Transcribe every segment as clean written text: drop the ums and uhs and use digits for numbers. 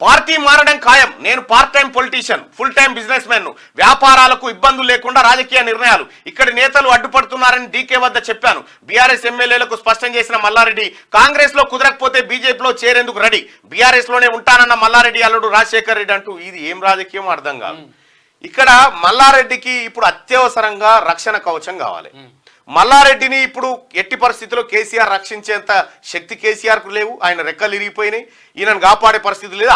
Party మారడం ఖాయం, నేను part time politician, full time business man, వ్యాపారాలకు ఇబ్బందులు లేకుండా రాజకీయ నిర్ణయాలు, ఇక్కడి నేతలు అడ్డుపడుతున్నారని డీకే వద్ద చెప్పాను. బీఆర్ఎస్ ఎమ్మెల్యేలకు స్పష్టం చేసిన మల్లారెడ్డి, కాంగ్రెస్ లో కుదరకపోతే బీజేపీలో చేరేందుకు రెడీ, బీఆర్ఎస్ లోనే ఉంటానన్న మల్లారెడ్డి అల్లుడు రాజశేఖర్ రెడ్డి అంటూ ఇది ఏం రాజకీయం అర్థం కాదు. ఇక్కడ మల్లారెడ్డికి ఇప్పుడు అత్యవసరంగా రక్షణ కవచం కావాలి. మల్లారెడ్డిని ఇప్పుడు ఎట్టి పరిస్థితుల్లో కేసీఆర్ రక్షించేంత శక్తి కేసీఆర్కు లేవు. ఆయన రెక్కలు ఇరిగిపోయినాయి, ఈయనను కాపాడే పరిస్థితి లేదు.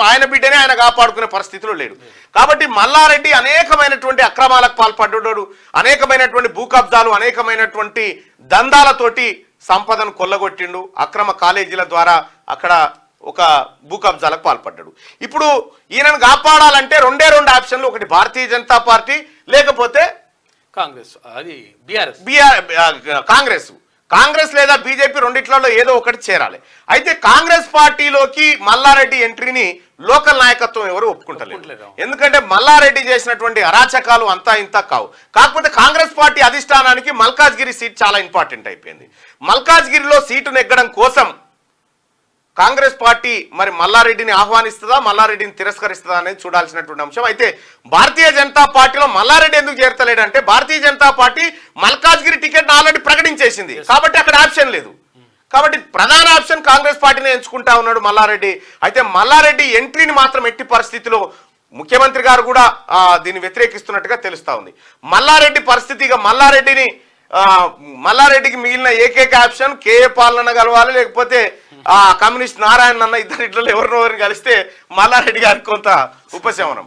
ఆయన బిడ్డనే ఆయన కాపాడుకునే పరిస్థితిలో లేడు. కాబట్టి మల్లారెడ్డి అనేకమైనటువంటి అక్రమాలకు పాల్పడ్డాడు, అనేకమైనటువంటి భూ కబ్జాలు, అనేకమైనటువంటి దందాలతోటి సంపదను కొల్లగొట్టిండు. అక్రమ కాలేజీల ద్వారా అక్కడ ఒక భూ కబ్జాలకు పాల్పడ్డాడు. ఇప్పుడు ఈయనను కాపాడాలంటే రెండు ఆప్షన్లు, ఒకటి భారతీయ జనతా పార్టీ, లేకపోతే కాంగ్రెస్, అది కాంగ్రెస్ లేదా బీజేపీ, రెండిట్లలో ఏదో ఒకటి చేరాలి. అయితే కాంగ్రెస్ పార్టీలోకి మల్లారెడ్డి ఎంట్రీని లోకల్ నాయకత్వం ఎవరు ఒప్పుకుంటలేదు. ఎందుకంటే మల్లారెడ్డి చేసినటువంటి అరాచకాలు అంతా ఇంత కావు. కాకపోతే కాంగ్రెస్ పార్టీ అధిష్టానానికి మల్కాజ్గిరి సీట్ చాలా ఇంపార్టెంట్ అయిపోయింది. మల్కాజ్గిరిలో సీటు నెగ్గడం కోసం కాంగ్రెస్ పార్టీ మరి మల్లారెడ్డిని ఆహ్వానిస్తుందా, మల్లారెడ్డిని తిరస్కరిస్తుందా అనేది చూడాల్సినటువంటి అంశం. అయితే భారతీయ జనతా పార్టీలో మల్లారెడ్డి ఎందుకు చేరతలేడంటే, Bharatiya Janata party Malkajgiri ticket already ప్రకటించేసింది కాబట్టి అక్కడ ఆప్షన్ లేదు. కాబట్టి ప్రధాన ఆప్షన్ కాంగ్రెస్ పార్టీని ఎంచుకుంటా ఉన్నాడు మల్లారెడ్డి. అయితే మల్లారెడ్డి ఎంట్రీని మాత్రం ఎట్టి పరిస్థితిలో ముఖ్యమంత్రి గారు కూడా దీన్ని వ్యతిరేకిస్తున్నట్టుగా తెలుస్తా ఉంది. మల్లారెడ్డి పరిస్థితిగా మల్లారెడ్డికి మిగిలిన ఏకైక ఆప్షన్ కేఏ పాలన కలవాలి, లేకపోతే కమ్యూనిస్ట్ నారాయణ అన్న, ఇద్దరిట్లో ఎవరినో కలిస్తే మల్లారెడ్డి గారికి కొంత ఉపశమనం.